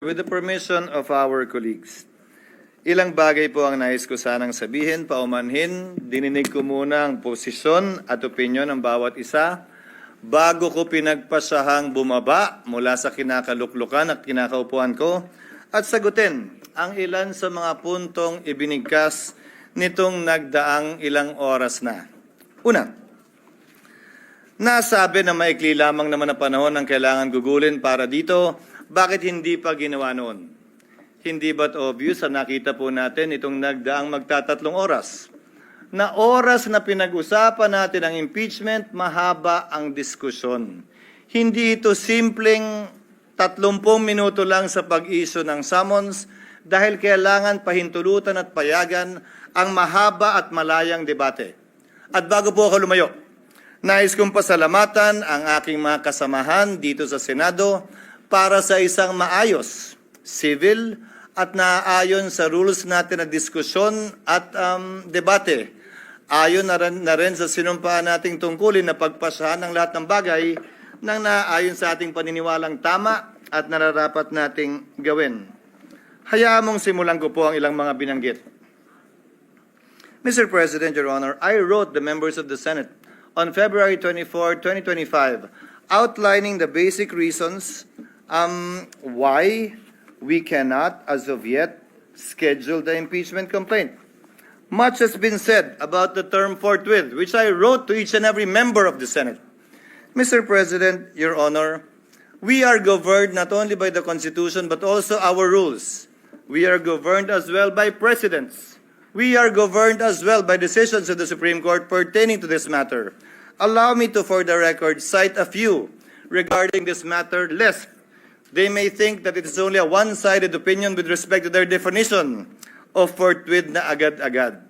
With the permission of our colleagues, ilang bagay po ang nais ko sanang sabihin, paumanhin. Dininig ko muna ang posisyon at opinyon ng bawat isa bago ko pinagpasahang bumaba mula sa kinakaluklukan at kinakaupuan ko at sagutin ang ilan sa mga puntong ibinigkas nitong nagdaang ilang oras na. Una, nasabi na maikli lamang naman na panahon ang kailangan gugulin para dito. Bakit hindi pa ginawa noon? Hindi ba't obvious na nakita po natin itong nagdaang magtatatlong oras? Na oras na pinag-usapan natin ang impeachment, mahaba ang diskusyon. Hindi ito simpleng 30 minuto lang sa pag-issue ng summons dahil kailangan pahintulutan at payagan ang mahaba at malayang debate. At bago po ako lumayo, nais kong pasalamatan ang aking mga kasamahan dito sa Senado para sa isang maayos, civil at naaayon sa rules natin na diskusyon at debate. Ayon na rin sa sinumpaan nating tungkulin na pagpasahan ng lahat ng bagay nang naaayon sa ating paniniwalang tama at nararapat nating gawin. Hayaan mong simulan ko po ang ilang mga binanggit. Mr. President, Your Honor, I wrote the members of the Senate on February 24, 2025, outlining the basic reasons why we cannot, as of yet, schedule the impeachment complaint. Much has been said about the term forthwith, which I wrote to each and every member of the Senate. Mr. President, Your Honor, we are governed not only by the Constitution but also our rules. We are governed as well by precedents. We are governed as well by decisions of the Supreme Court pertaining to this matter. Allow me to, for the record, cite a few regarding this matter, lest they may think that it is only a one-sided opinion with respect to their definition of forthwith na agad-agad.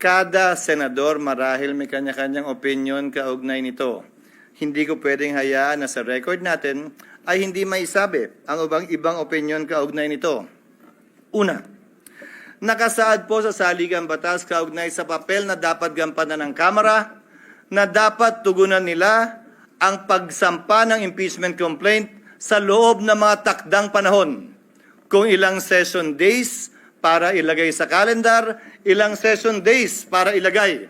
Kada senador marahil may kanya-kanyang opinion kaugnay nito. Hindi ko pwedeng hayaan na sa record natin ay hindi maisabi ang ibang opinion kaugnay nito. Una, nakasaad po sa saligang batas kaugnay sa papel na dapat gampanan ng Kamara na dapat tugunan nila ang pagsampa ng impeachment complaint sa loob ng mga takdang panahon. Kung ilang session days para ilagay sa calendar, ilang session days para ilagay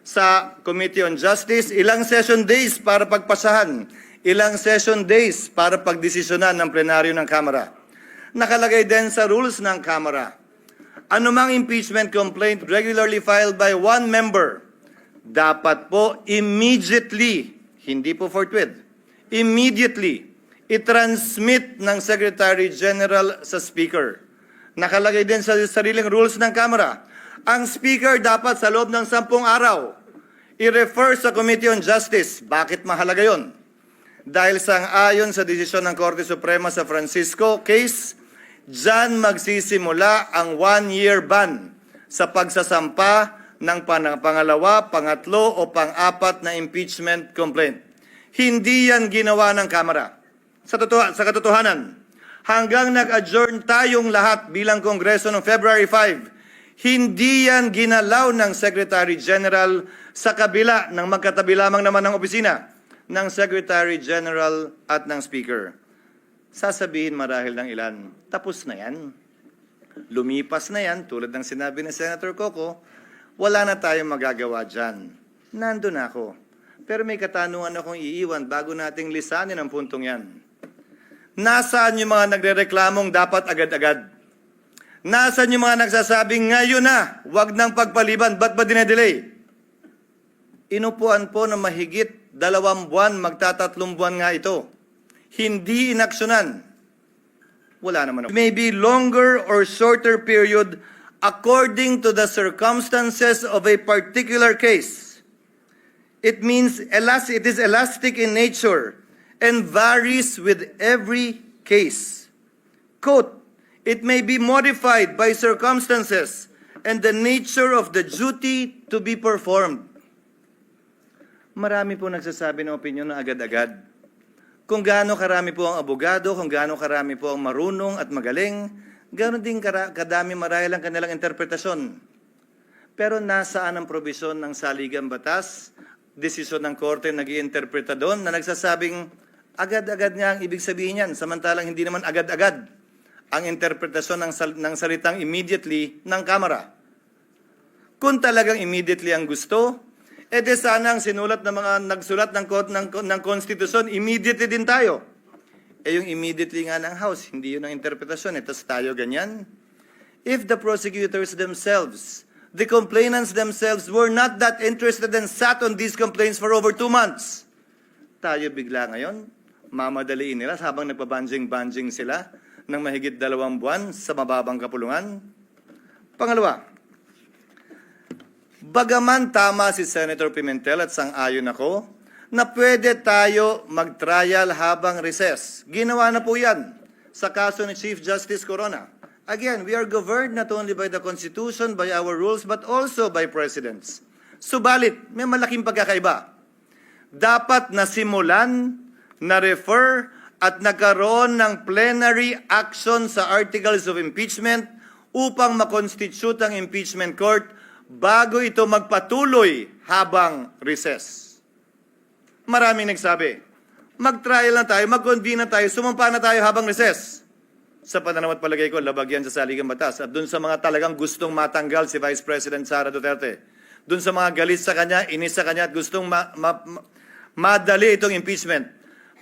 sa Committee on Justice, ilang session days para pagpasahan, ilang session days para pagdesisyonan ng plenaryo ng Kamara. Nakalagay din sa rules ng Kamara. Anumang impeachment complaint regularly filed by one member, dapat po immediately, hindi po forthwith, immediately, i-transmit ng Secretary General sa Speaker. Nakalagay din sa sariling rules ng Kamara. Ang Speaker dapat sa loob ng 10 araw i-refer sa Committee on Justice. Bakit mahalaga yon? Dahil sang-ayon sa desisyon ng Korte Suprema sa Francisco case, dyan magsisimula ang 1-year ban sa pagsasampa ng pangalawa, pangatlo o pang-apat na impeachment complaint. Hindi yan ginawa ng Kamara. Sa katotohanan, hanggang nag-adjourn tayong lahat bilang Kongreso noong February 5, hindi yan ginalaw ng Secretary General sa kabila ng magkatabi lamang naman ng opisina ng Secretary General at ng Speaker. Sasabihin marahil ng ilan, tapos na yan. Lumipas na yan, tulad ng sinabi ni Senator Coco, wala na tayong magagawa dyan. Nandun ako. Pero may katanungan akong iiwan bago nating lisanin ang puntong yan. Nasaan yung mga nagrereklamong dapat agad-agad? Nasaan yung mga nagsasabing ngayon na, wag nang pagpaliban, ba't ba dinedelay? Inupuan po na mahigit 2 buwan, magtatatlong buwan nga ito. Hindi inaksyonan. Wala naman. It may be longer or shorter period according to the circumstances of a particular case. It means it is elastic in nature and varies with every case. Quote, it may be modified by circumstances and the nature of the duty to be performed. Marami po nagsasabi ng opinyon na agad-agad. Kung gaano karami po ang abogado, kung gaano karami po ang marunong at magaling, ganoon din kadami marahil ang kanilang interpretasyon. Pero nasaan ang probisyon ng saligang batas, desisyon ng korte nag-iinterpreta doon na nagsasabing agad-agad nga ang ibig sabihin yan, samantalang hindi naman agad-agad ang interpretasyon ng salitang immediately ng Kamara. Kung talagang immediately ang gusto, edi sana ang sinulat ng mga nagsulat ng konstitusyon, immediately din tayo. Eh yung immediately nga ng House, hindi yun ang interpretasyon. Tapos tayo ganyan. If the prosecutors themselves, the complainants themselves were not that interested and sat on these complaints for over 2 months, tayo bigla ngayon, mamadaliin nila habang nagpabanjing-banjing sila ng mahigit 2 buwan sa mababang kapulungan. Pangalawa, bagaman tama si Senator Pimentel at sang-ayon ako na pwede tayo mag-trial habang recess. Ginawa na po yan sa kaso ni Chief Justice Corona. Again, we are governed not only by the Constitution, by our rules, but also by precedents. Subalit, may malaking pagkakaiba. Dapat nasimulan, na-refer, at nagkaroon ng plenary action sa articles of impeachment upang makonstitute ang impeachment court bago ito magpatuloy habang recess. Maraming nagsabi, mag-trial na tayo, mag-convene na tayo, sumampa na tayo habang recess. Sa pananaw at palagay ko, labag yan sa saligang batas. At dun sa mga talagang gustong matanggal si Vice President Sara Duterte, dun sa mga galit sa kanya, inis sa kanya at gustong madali itong impeachment,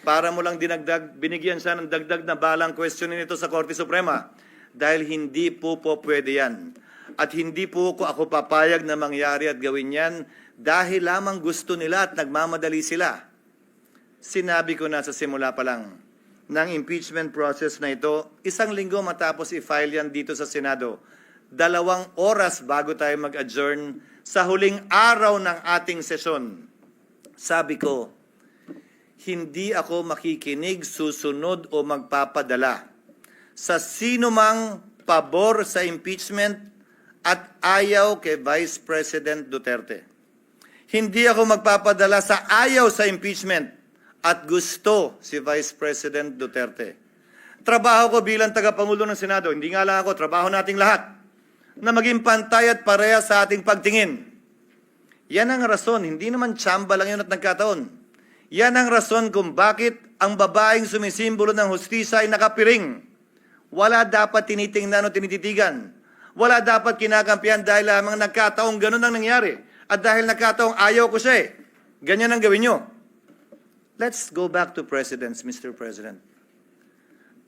para mo lang dinagdag, binigyan siya ng dagdag na balang questionin ito sa Korte Suprema. Dahil hindi po pwede yan. At hindi po ako papayag na mangyari at gawin yan dahil lamang gusto nila at nagmamadali sila. Sinabi ko na sa simula pa lang ng impeachment process na ito, 1 linggo matapos i-file yan dito sa Senado, 2 oras bago tayo mag-adjourn sa huling araw ng ating sesyon. Sabi ko, hindi ako makikinig, susunod o magpapadala sa sino mang pabor sa impeachment at ayaw kay Vice President Duterte. Hindi ako magpapadala sa ayaw sa impeachment at gusto si Vice President Duterte. Trabaho ko bilang tagapangulo ng Senado, hindi nga lang ako, trabaho nating lahat, na maging pantay at pareha sa ating pagtingin. Yan ang rason, hindi naman tsamba lang yun at nagkataon. Yan ang rason kung bakit ang babaeng sumisimbolo ng hustisya ay nakapiring. Wala dapat tinitingnan o tinititigan. Wala dapat kinakampihan dahil lamang nagkataong ganun ang nangyari. At dahil nagkataong ayaw ko siya ganyan ang gawin nyo. Let's go back to precedents, Mr. President.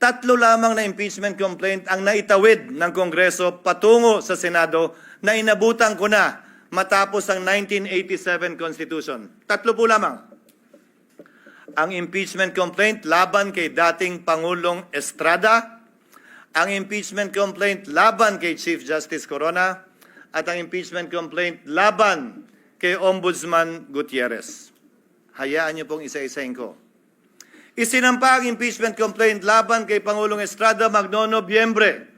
3 lamang na impeachment complaint ang naitawid ng Kongreso patungo sa Senado na inabutan ko na matapos ang 1987 Constitution. 3 po lamang. Ang impeachment complaint laban kay dating Pangulong Estrada, ang impeachment complaint laban kay Chief Justice Corona, at ang impeachment complaint laban kay Ombudsman Gutierrez. Hayaan niyo pong isa-isahin ko. Isinampa ang impeachment complaint laban kay Pangulong Estrada magno-Nobyembre.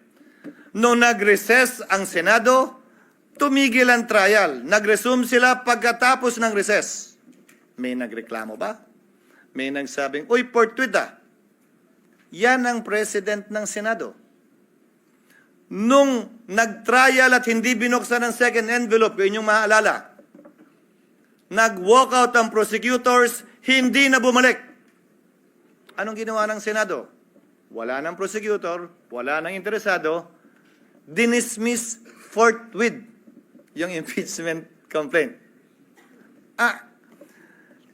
Noong nag-recess ang Senado, tumigil ang trial. Nag-resume sila pagkatapos ng recess. May nagreklamo ba? May nagsabing, uy, fortuit Yan ang president ng Senado. Nung nag-trial at hindi binuksan ang second envelope, yun yung maaalala, nag-walkout ang prosecutors, hindi na bumalik. Anong ginawa ng Senado? Wala ng prosecutor, wala ng interesado, dinismiss forthwith yung impeachment complaint.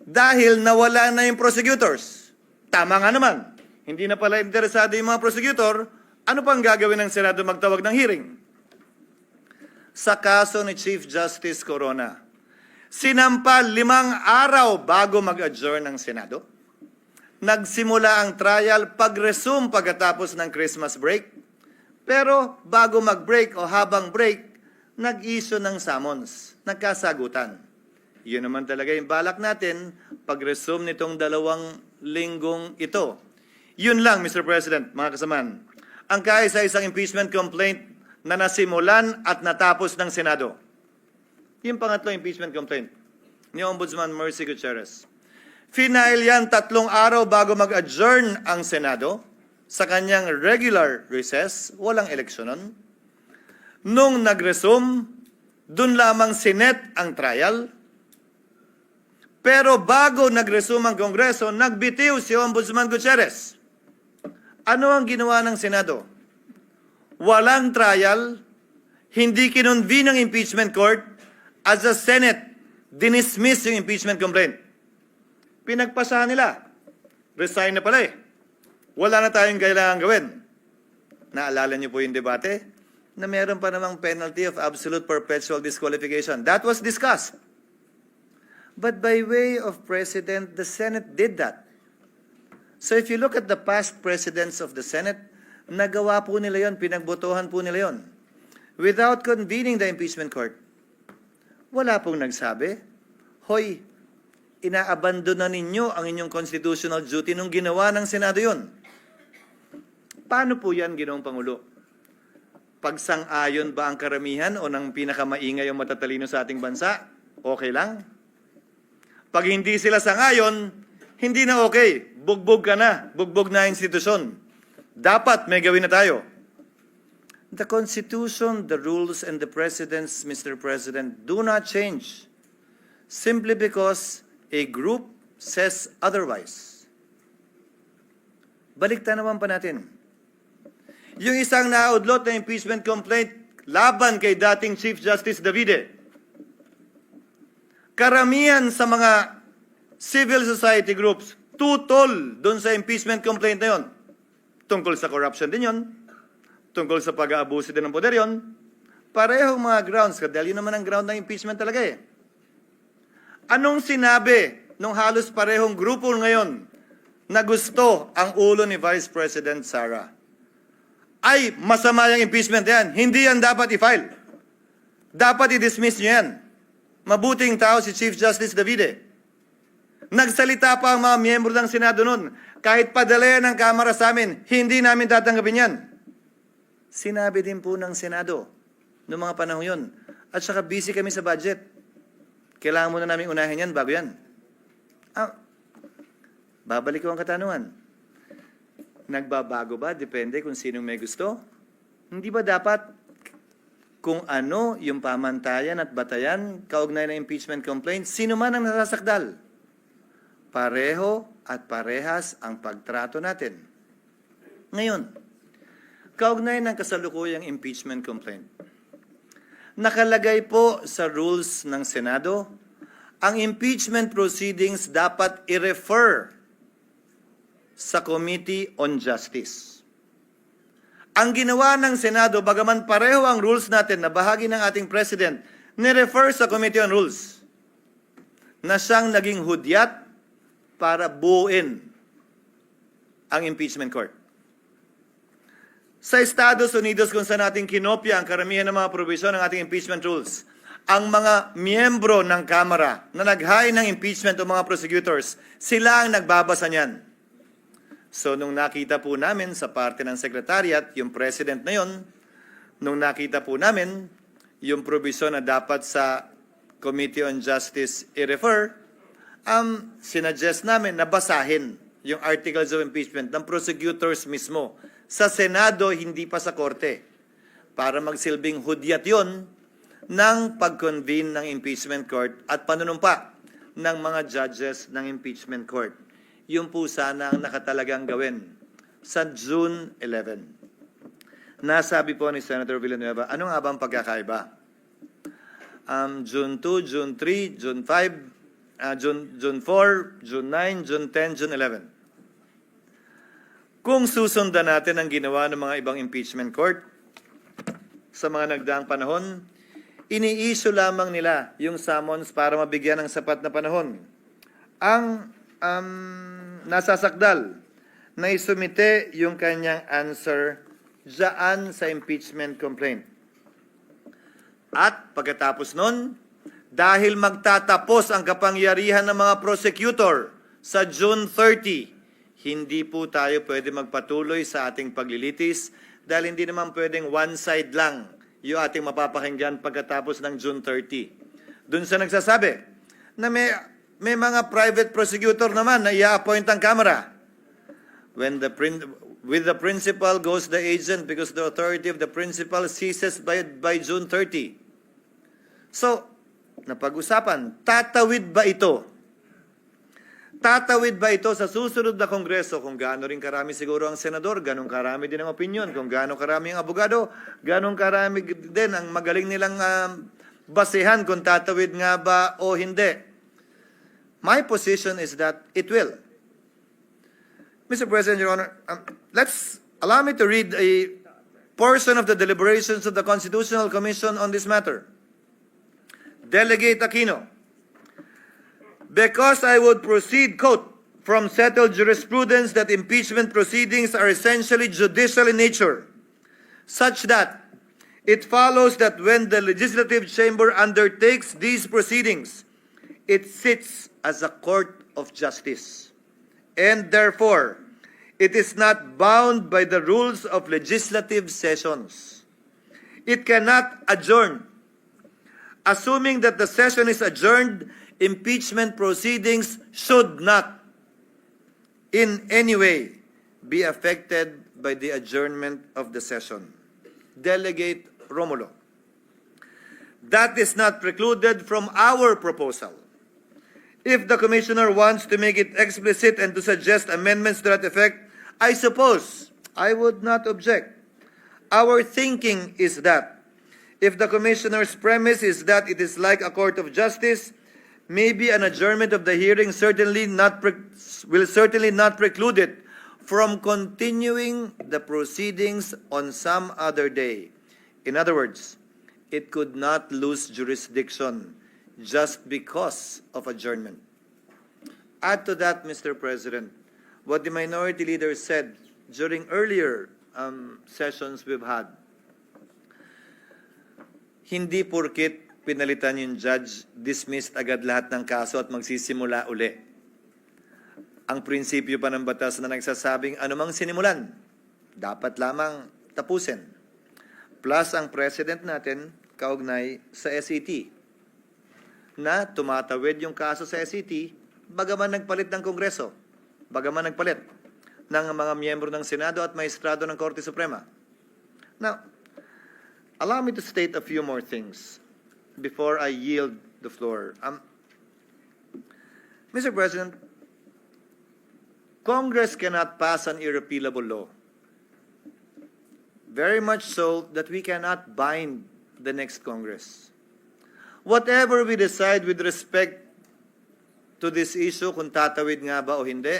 Dahil nawala na yung prosecutors. Tama nga naman. Hindi na pala interesado yung mga prosecutor. Ano pang gagawin ng Senado magtawag ng hearing? Sa kaso ni Chief Justice Corona, sinampa 5 araw bago mag-adjourn ng Senado. Nagsimula ang trial pag-resume pagkatapos ng Christmas break. Pero bago mag-break o habang break, nag-issue ng summons, nagkasagutan. Yun naman talaga yung balak natin pag-resume nitong 2 linggong ito. Yun lang, Mr. President, mga kasamaan. Ang kaisa-isang impeachment complaint na nasimulan at natapos ng Senado. Yung pangatlong impeachment complaint ni Ombudsman Mercy Gutierrez. Final yan 3 araw bago mag-adjourn ang Senado sa kanyang regular recess, walang eleksyon nun. Nung nag-resume, dun lamang sinet ang trial. Pero bago nag-resume ang Kongreso, nagbitiw si Ombudsman Gutierrez. Ano ang ginawa ng Senado? walang trial, hindi kinonvene ang impeachment court, as a Senate, dinismiss yung impeachment complaint. Pinagpasahan nila. Resign na pala eh. Wala na tayong kailangan gawin. Naalala niyo po yung debate? Na meron pa namang penalty of absolute perpetual disqualification. That was discussed. But by way of precedent, the Senate did that. So if you look at the past presidents of the Senate, nagawa po nila yon, pinagbotohan po nila yon. Without convening the impeachment court. Wala pong nagsabi, hoy, inaabandon na ninyo ang inyong constitutional duty nung ginawa ng Senado yon. Paano po yan, Ginoong Pangulo? Pagsang-ayon ba ang karamihan o ng pinakamaingay o matatalino sa ating bansa? Okay lang. Pag hindi sila sang-ayon, hindi na okay. Bugbog ka na. Bugbog na institusyon. Dapat may gawin na tayo. The Constitution, the rules, and the precedents, Mr. President, do not change simply because a group says otherwise. Baliktan naman pa natin. Yung isang naudlot na impeachment complaint laban kay dating Chief Justice Davide. Karamihan sa mga civil society groups tutol doon sa impeachment complaint na yon. Tungkol sa corruption din yon. Tungkol sa pag-aabuso din ng poder yon. Parehong mga grounds. Dahil yun naman ang ground ng impeachment talaga eh. Anong sinabi nung halos parehong grupo ngayon na gusto ang ulo ni Vice President Sara? Ay, masama yung impeachment yan. Hindi yan dapat i-file. Dapat i-dismiss nyo yan. Mabuting tao si Chief Justice Davide. Nagsalita pa ang mga miyembro ng Senado noon. Kahit padala yan ng Kamara sa amin, hindi namin tatanggapin yan. Sinabi din po ng Senado noong mga panahon yun. At saka busy kami sa budget. Kailangan muna namin unahin yan bago yan. Babalik ko ang katanungan. Nagbabago ba? Depende kung sinong may gusto. Hindi ba dapat kung ano yung pamantayan at batayan kaugnay ng impeachment complaint, sino man ang nasasakdal? Pareho at parehas ang pagtrato natin. Ngayon, kaugnay ng kasalukuyang impeachment complaint, nakalagay po sa rules ng Senado, ang impeachment proceedings dapat i-refer sa Committee on Justice. Ang ginawa ng Senado, bagaman pareho ang rules natin na bahagi ng ating President, ni-refer sa Committee on Rules na siyang naging hudyat para buuin ang impeachment court. Sa Estados Unidos, kung saan natin kinopya ang karamihan ng mga provision ng ating impeachment rules, ang mga miyembro ng Kamara na nag-hire ng impeachment o mga prosecutors, sila ang nagbabasa niyan. So, nung nakita po namin sa parte ng Secretariat, yung President na yon, nung nakita po namin yung provision na dapat sa Committee on Justice i-refer, sinuggest namin na basahin yung articles of impeachment ng prosecutors mismo. Sa Senado, hindi pa sa Korte. Para magsilbing hudyat yon ng pag-convene ng impeachment court at panunumpa ng mga judges ng impeachment court. Yung po sana ang nakatalagang gawin sa June 11. Nasabi po ni Senator Villanueva, ano nga ba ang pagkakaiba? June 2, June 3, June 5, June 4, June 9, June 10, June 11. Kung susundan natin ang ginawa ng mga ibang impeachment court sa mga nagdaang panahon, ini-issue lamang nila yung summons para mabigyan ng sapat na panahon. Ang nasasakdal na isumite yung kanyang answer dyan sa impeachment complaint. At pagkatapos nun, dahil magtatapos ang kapangyarihan ng mga prosecutor sa June 30, hindi po tayo pwede magpatuloy sa ating paglilitis dahil hindi naman pwedeng one side lang yung ating mapapakinggan pagkatapos ng June 30. Doon sa nagsasabi na may mga private prosecutor naman na i-appoint ang Kamara. With the principal goes the agent because the authority of the principal ceases by June 30. So, napag-usapan, tatawid ba ito Tatawid ba ito sa susunod na Kongreso? Kung gaano rin karami siguro ang senador, ganun karami din ang opinion. Kung gaano karami ang abogado, ganun karami din ang magaling nilang basehan kung tatawid nga ba o hindi. My position is that it will. Mr. President, Your Honor, allow me to read a portion of the deliberations of the Constitutional Commission on this matter. Delegate Aquino, because I would proceed, quote, from settled jurisprudence that impeachment proceedings are essentially judicial in nature, such that it follows that when the legislative chamber undertakes these proceedings, it sits as a court of justice, and therefore, it is not bound by the rules of legislative sessions. It cannot adjourn. Assuming that the session is adjourned, impeachment proceedings should not in any way be affected by the adjournment of the session. Delegate Romulo. That is not precluded from our proposal. If the Commissioner wants to make it explicit and to suggest amendments to that effect, I suppose I would not object. Our thinking is that if the Commissioner's premise is that it is like a court of justice, maybe an adjournment of the hearing will certainly not preclude it from continuing the proceedings on some other day. In other words, it could not lose jurisdiction just because of adjournment. Add to that, Mr. President, what the minority leader said during earlier sessions we've had. Hindi porkit pinalitan yung judge, dismissed agad lahat ng kaso at magsisimula uli. Ang prinsipyo pa ng batas na nagsasabing anumang sinimulan, dapat lamang tapusin. Plus ang president natin, kaugnay sa SET, na tumatawid yung kaso sa SET, bagaman nagpalit ng Kongreso, bagaman nagpalit ng mga miyembro ng Senado at maestrado ng Korte Suprema. Now, allow me to state a few more things before I yield the floor. Mr. President, Congress cannot pass an irrepealable law. Very much so that we cannot bind the next Congress. Whatever we decide with respect to this issue, kung tatawid nga ba o hindi,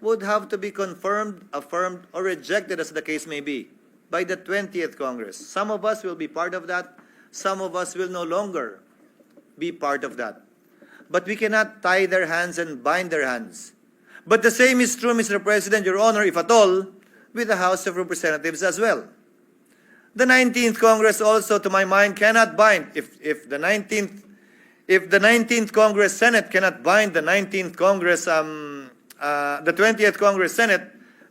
would have to be confirmed, affirmed, or rejected as the case may be by the 20th Congress. Some of us will be part of that. Some of us will no longer be part of that. But we cannot tie their hands and bind their hands. But the same is true, Mr. President, Your Honor, if at all, with the House of Representatives as well. The 19th Congress also, to my mind, cannot bind. If the 19th Congress Senate cannot bind the 19th Congress, the 20th Congress Senate,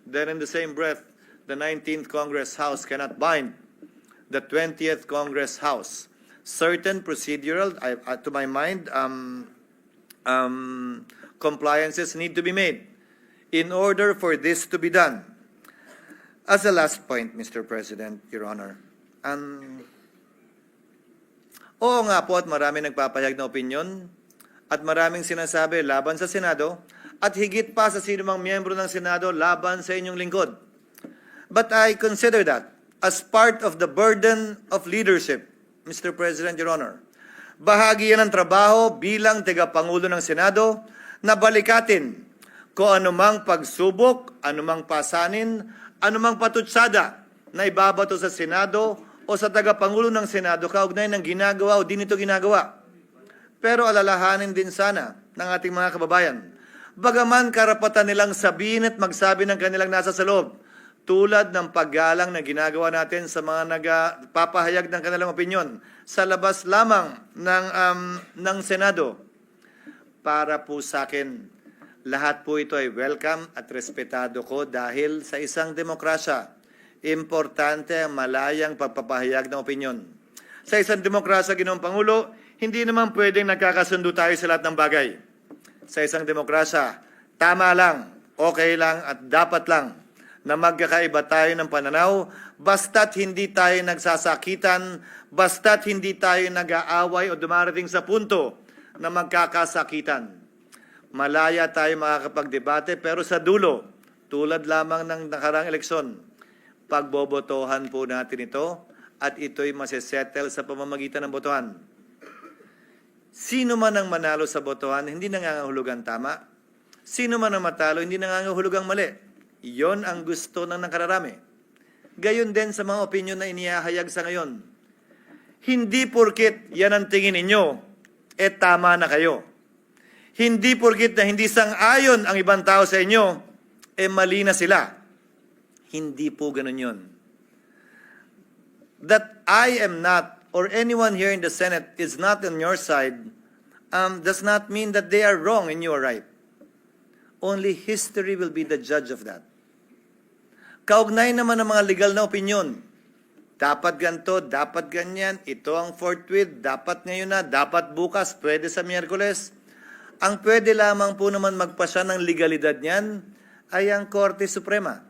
then in the same breath, the 19th Congress House cannot bind the 20th Congress House. Certain procedural, to my mind, compliances need to be made in order for this to be done. As a last point, Mr. President, Your Honor, oo nga po at marami nagpapahayag na opinyon at maraming sinasabi laban sa Senado at higit pa sa sino mang miyembro ng Senado laban sa inyong lingkod. But I consider that as part of the burden of leadership, Mr. President, Your Honor. Bahagi yan ng trabaho bilang tagapangulo ng Senado na balikatin kung anumang pagsubok, anumang pasanin, anumang patutsada na ibabato sa Senado o sa tagapangulo ng Senado kaugnay ng ginagawa o di nito ginagawa. Pero alalahanin din sana ng ating mga kababayan, bagaman karapatan nilang sabihin at magsabi ng kanilang nasa sa loob, tulad ng paggalang na ginagawa natin sa mga nagpapahayag ng kanilang opinyon sa labas lamang ng Senado. Para po sa akin, lahat po ito ay welcome at respetado ko dahil sa isang demokrasya, importante ang malayang pagpapahayag ng opinyon. Sa isang demokrasya, Ginoong Pangulo, hindi naman pwedeng nagkakasundo tayo sa lahat ng bagay. Sa isang demokrasya, tama lang, okay lang at dapat lang na magkakaiba tayo ng pananaw basta't hindi tayo nagsasakitan, basta't hindi tayo nag-aaway o dumarating sa punto na magkakasakitan. malaya tayo makakapagdebate, pero sa dulo, tulad lamang ng nakarang eleksyon, pagbobotohan po natin ito at ito'y masesettle sa pamamagitan ng botohan. Sino man ang manalo sa botohan, hindi nangangahulugang tama. Sino man ang matalo, hindi nangangahulugang mali. Iyon ang gusto ng nakararami. Gayon din sa mga opinyon na inihahayag sa ngayon. Hindi porkit yan ang tingin ninyo, tama na kayo. Hindi porkit na hindi sang-ayon ang ibang tao sa inyo, mali na sila. Hindi po ganun yun. That I am not, or anyone here in the Senate is not on your side, does not mean that they are wrong and you are right. Only history will be the judge of that. Kaugnay naman ng mga legal na opinyon. Dapat ganito, dapat ganyan, ito ang forthwith, dapat ngayon na, dapat bukas, pwede sa Miyerkules. Ang pwede lamang po naman magpasya ng legalidad niyan ay ang Korte Suprema.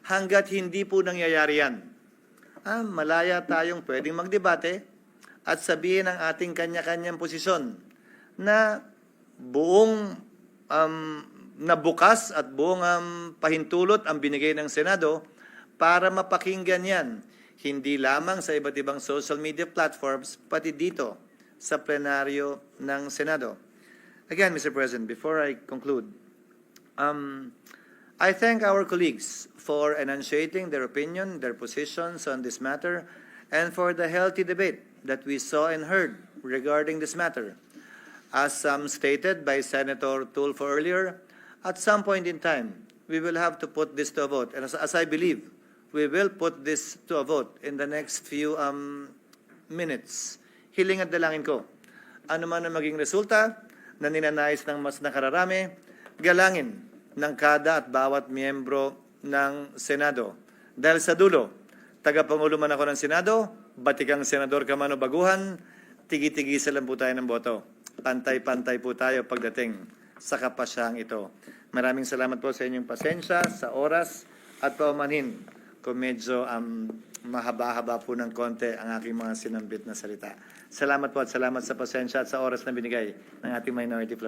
Hanggat hindi po nangyayari yan, malaya tayong pwedeng magdebate at sabihin ang ating kanya-kanyang posisyon na buong na bukas at buong pahintulot ang binigay ng Senado para mapakinggan yan. Hindi lamang sa iba't ibang social media platforms, pati dito sa plenaryo ng Senado. Again, Mr. President, before I conclude, I thank our colleagues for enunciating their opinion, their positions on this matter, and for the healthy debate that we saw and heard regarding this matter. As stated by Senator Tulfo earlier, at some point in time, we will have to put this to a vote. And as I believe, we will put this to a vote in the next few minutes. Hiling at dalangin ko, ano man ang maging resulta na ninanais ng mas nakararami, galangin ng kada at bawat miyembro ng Senado. Dahil sa dulo, tagapangulo man ako ng Senado, batikang senador ka man o baguhan, tigi-tigisa lang po tayo ng boto. Pantay-pantay po tayo pagdating sa kapasyang ito. Maraming salamat po sa inyong pasensya, sa oras at paumanhin kung medyo mahaba-haba po ng konti ang aking mga sinambit na salita. Salamat po at salamat sa pasensya at sa oras na binigay ng ating minority floor leader.